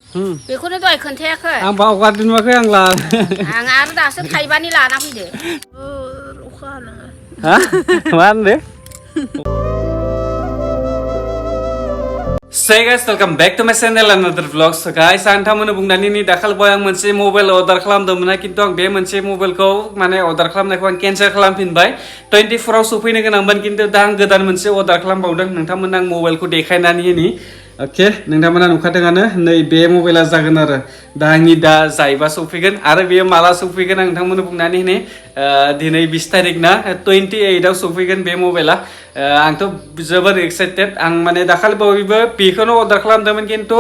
बेखौनो दहाय खोन्थायाखै आं बावगारदों नुवाखै आं ला आं आरो दासो थाइबानि लाना फैदो अखा हानाङा हा मा होनदो Hey guys, welcome back to my channel another vlog. So guys, आं नोंथांमोननो बुंनानै नै दाखालिबाय आं मोनसे मबाइल अर्डार खालामदोंमोन खिन्थु आं बे मोनसे मबाइलखौ माने अर्डार खालामनायखौ आं केनसेल खालामफिनबाय 24 आव सफैनो गोनांमोन खिन्थु दा आं गोदान मोनसे अर्डार खालामबावदों नोंथांमोननो आं मबाइलखौ देखायनानै होनि ओके नोंथांमोना नुखादोंआनो नै बे मबाइला जागोन आरो दा आंनि दा जायबा सफैगोन आरो बेयो माला सफैगोन आं नोंथांमोननो बुंनानै होनि दिनै 20 तारिख ना 28 आव सफैगोन बे मबाइला आंथ' जोबोर एक्साइटेड आं माने दाखालिबावैबो बेखौनो अर्डार खालामदोंमोन खिन्थु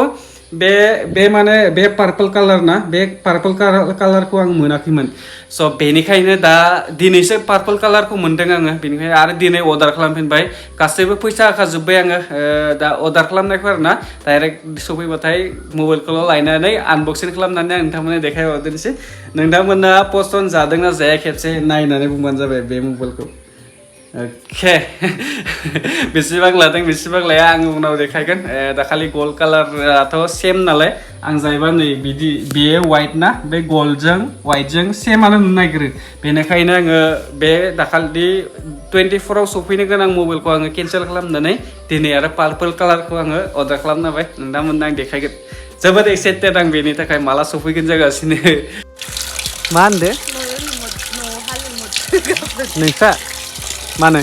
बे माने बे पार्पल कालार ना बे पार्पल कालारखौ आं मोनाखैमोन स' बेनिखायनो दा दिनैसो पार्पल कालारखौ मोनदों आङो बेनिखायनो आरो दिनै अर्डार खालामफिनबाय गासैबो फैसा होखाजोब्बाय आङो दा अर्डार खालामनायखौ आरो ना डाइरेक्ट सफैबाथाय मबाइलखौल' लायनानै आनबक्सिं खालामनानै आं नोंथांमोननो देखायहरदोंसै नोंथांमोना पसन्द जादोंना जाया खेबसे नायनानै बुंबानो जाबाय बे मबाइलखौ ओके बेसेबां लादों बेसेबां लाया आं उनाव देखायगोन दाखालि गल्ड कालाराथ' सेम नालाय आं जाहैबा नै बिदि बेयो वाइट ना बे गल्डजों वाइटजों सेमानो नुनो नागिरो बेनिखायनो आङो बे दाखालि 24 आव सफैनो गोनां मबाइलखौ आङो केनसेल खालामनानै दिनै आरो पार्पल कालारखौ आङो अर्डार खालामना होबाय नोंथांमोननो आं देखायगोन जोबोद एक्साइटेड आं बेनि थाखाय माला सफैगोन जागासिनो मा होनदो नोंस्रा मानो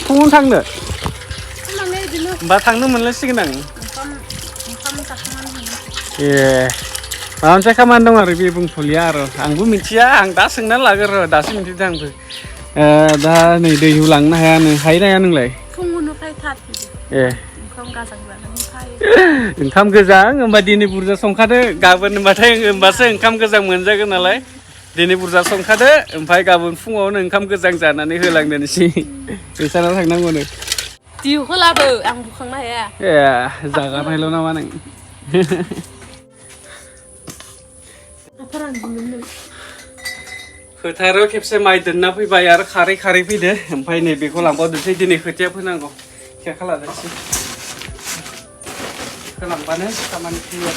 फुङावनो थांनो होमबा थांनो मोनलायसिगोन आं ए माबा मोनसे खामानि दं आरो बे बुंथ'लिया आरो आंबो मिथिया आं दा सोंनानै लागोन र' दासो मिथिदों आंबो दा नै दैहु लांनो हाया नोंलाय ए ओंखाम गोजां होमबा दिनै बुरजा संखादो गाबोन होनबाथाय होमबासो ओंखाम गोजां मोनजागोन नालाय दिनै बुरजा संखादो ओमफ्राय गाबोन फुङावनो ओंखाम गोजां जानानै होलांदोनोसै बैसानाव थांनांगौनो दिउखौ लाबो आं बुखांनो हाया ए जागारनायल' नामा नों फोथाराव खेबसे माइ दोनना फैबाय आरो खारै फैदो ओमफ्राय नै बेखौ लांबावदोंसै दिनै खोथिया फोनांगौ खेखा लादोंसै लांबानो खामानि फैयो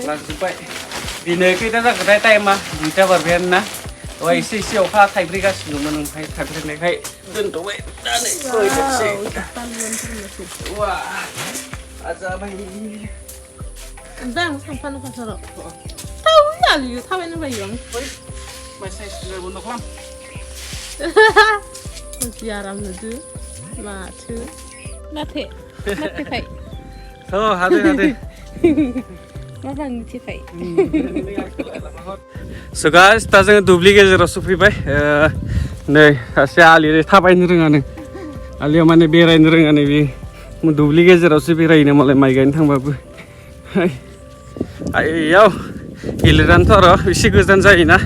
लांजोब्बाय दिनै खैथा जागोनथाय टाइमा 2ता बारबायानो ना दहाय एसे अखा थाइब्रैगासिनोमोन ओमफ्राय थाइब्रैनायखाय दोनथ'बाय दा नै फैनोसै वा आजाबाय ओमफ्राय आं थांफानो फोथाराव थाबायो थाबायनो बायो आं माइसाय सुनाय बन्द' खालाम जि आराम नुदो माथो फै हादे मोजां मिथिबाय स' गाइस दा जोङो दुब्लि गेजेराव सफैबाय नै सासे आलि थाबायनो रोङानो आलियाव माने बेरायनो रोङानो बे दुब्लि गेजेरावसो बेरायनो मालाय माइ गायनो थांबाबो आइयाव गेलेनानैथ' आरो एसे गोजान जायोना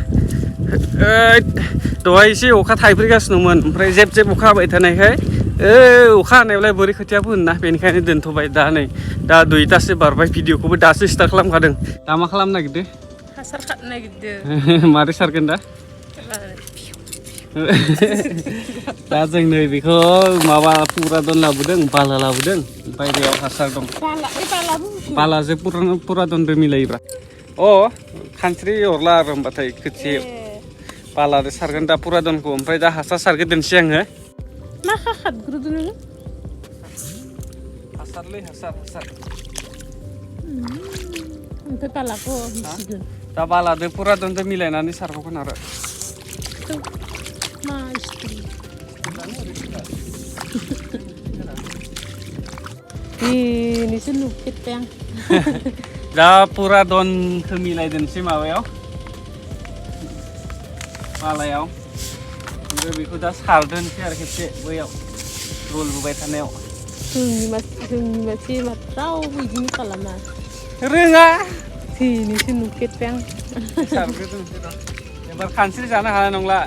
दहाय एसे अखा थाइब्रैगासिनोमोन ओमफ्राय जेब अखा हाबाय थानायखाय अखा हानायावलाय बोरै खोथिया फोनो ना बेनिखायनो दोनथ'बाय दा नै दा 2तासो बारबाय भिडिअखौबो दासो स्टार्ट खालामखादों दा मा खालामनो नागिरदों हासार खालामनो नागिरदों मारै सारगोन दा दा जों नै बेखौ माबा पुरादन लाबोदों बाला लाबोदों ओमफ्राय बेयाव हासार दं बालाजों पुरादनजों मिलायोब्रा खानस्रि अरला आरो होमबाथाय खोथिया बालाजों सारगोन दा पुरादनखौ ओमफ्राय दा हासार सारगोन दोनसै आङो मा खाखादग्रोदो नोङो हासारलै हासार ओमफ्राय बालाखौ होसिगोन दा बालाजों पुरादनजों मिलायनानै सारबावगोन आरो मा बेनिसो नुफेरबाय आं दा पुरादनखौ मिलायदोंसै माबायाव बालायाव ओमफ्राय बेखौ दा सारदोंसै आरो खेबसे बैयाव रल बुबाय थानायाव जोंनि मानसि रावबो बिदिनो खालामा रोङा बेनिसो नुफेरबाय आं सारग्रोदोंसै र' एबार खानस्रि जानो हानाय नंला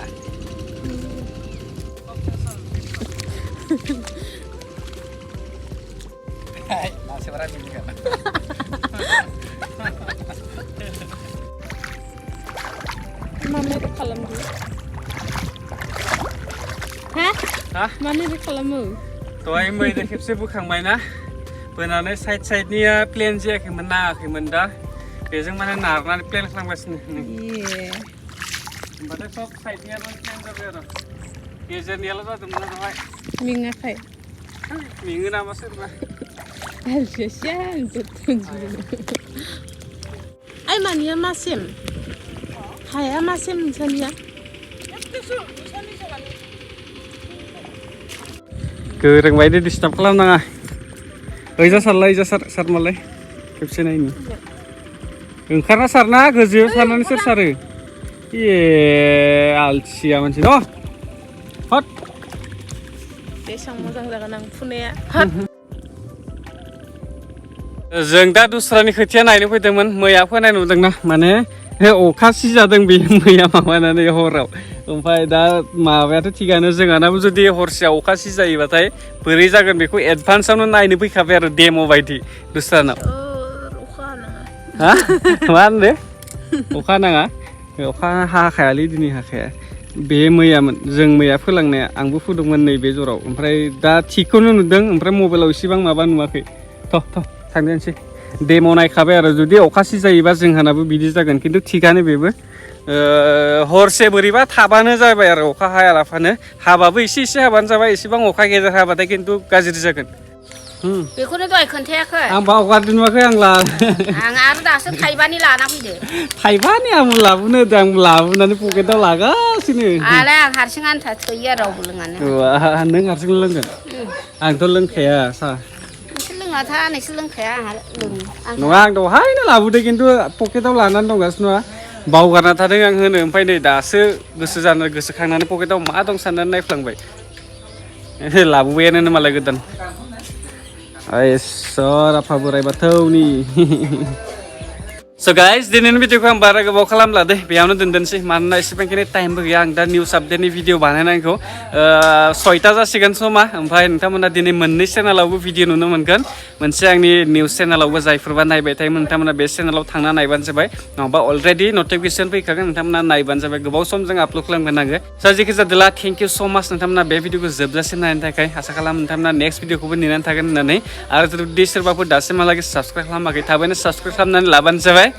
मा मेकआप खालामदो हा Ha? Mana dia kalau mau? Dहाय मैदो खेबसे बोखांबाय ना बोनानै साइडनिया प्लेन जायाखैमोन नाङाखैमोन दा बेजों माने नारनानै प्लेन खालामगासिनो Iya. होमबाथाय सब साइडनियाबो प्लेन जाबाय आरो गेजेरनियाल' जादोंमोन दहाय Mingapai? मेङो नामा सोरबा Alsian betul. Ay mania masim. Haya masim misalnya. गोरों बायदि डिस्टार्ब खालामनाङा ओइजा सारलाय ओइजा सार मालाय खेबसे नायनि ओंखारना सारना गोजौआव सारनानै सोर सारो ए आलसिया मानसि न हट Besang मोजां जागोन आं फुनाया जों दा दस्रानि खोथिया नायनो फैदोंमोन मैया फोनाय नुदोंना माने अखा सिजादों बे मैया माबानानै हराव ओमफ्राय दा माबायाथ' थिगानो जोंहानाबो जुदि हरसेयाव अखा सिजायोबाथाय बोरै जागोन बेखौ एडभान्सआवनो नायनो फैखाबाय आरो डेम' बायदि दस्रानाव अखा नाङा हा मा होनदो अखा नाङा अखा हाखायालै दिनै हाखाया बे मैयामोन जों मैया फोलांनाया आंबो फुदोंमोन नैबे जराव ओमफ्राय दा थिगखौनो नुदों ओमफ्राय मबाइलाव इसेबां माबा नुवाखै थ' थांनोसै डेम' नायखाबाय आरो जुदि अखा सिजायोबा जोंहानाबो बिदि जागोन खिन्थु थिगानो बेबो हरसे बोरैबा थाबानो जाबाय आरो अखा हायालाफानो हाबाबो एसे हाबानो जाबाय एसेबां अखा गेजेर हाबाथाय खिन्थु गाज्रि जागोन बेखौनो दहाय खोन्थायाखै आं बावगारदों नुवाखै आं आं आरो दासो थाइबानि लाना फैदो थाइबानि आं लाबोनो होदों आं लाबोनानै पकेटाव लागासिनो आलाय आं हारसिं आन्था थोयो आरो रावबो लोङानो नों हारसिं लोंगोन आंथ' लोंखाया साहा नोंसोर लोङाथा नोंसोर लोंखाया आंहा लोङो नङा आं दहायनो लाबोदों खिन्थु पकेटाव लानानै दंगासिनो नङा बावगारना थादों आं होनो ओमफ्राय नै दासो गोसोखांनानै पकेटाव मा दं साननानै नायफ्लांबाय लाबोबायानो मालाय गोदान इसोर आफा बोराइ बाथौनि स' गाइस दिनैनि भिडिअखौ आं बारा गोबाव खालामला दे बेयावनो दोनदोनसै मानोना एसेबांखिनि टाइमबो गैया आं दा निउस आपडेटनि भिडिअ बानायनायखौ 6टा जासिगोन समा ओमफ्राय नोंथांमोना दिनै मोननै चेनेलावबो भिडिअ नुनो मोनगोन मोनसे आंनि निउस चेनेलावबो जायफोरबा नायबाय थायोमोन नोंथांमोना बे चेनेलाव थांना नायबानो जाबाय नङाबा अलरेडि नटिफिकेसन फैखागोन नोंथांमोना नायबानो जाबाय गोबाव सम जों आपल'ड खालामगोन आङो स' जेखि जादोला थेंक इउ स' माच नोंथांमोना बे भिडिअखौ जोबजासिम नायनो थाखाय आसा खालामो नोंथांमोना नेक्स्ट भिडिअखौबो नेनानै थागोन होननानै आरो जुदि सोरबाफोर दासिमहालागै साबस्क्राइब खालामाखै थाबैनो साबस्क्राइब खालामनानै लाबानो जाबाय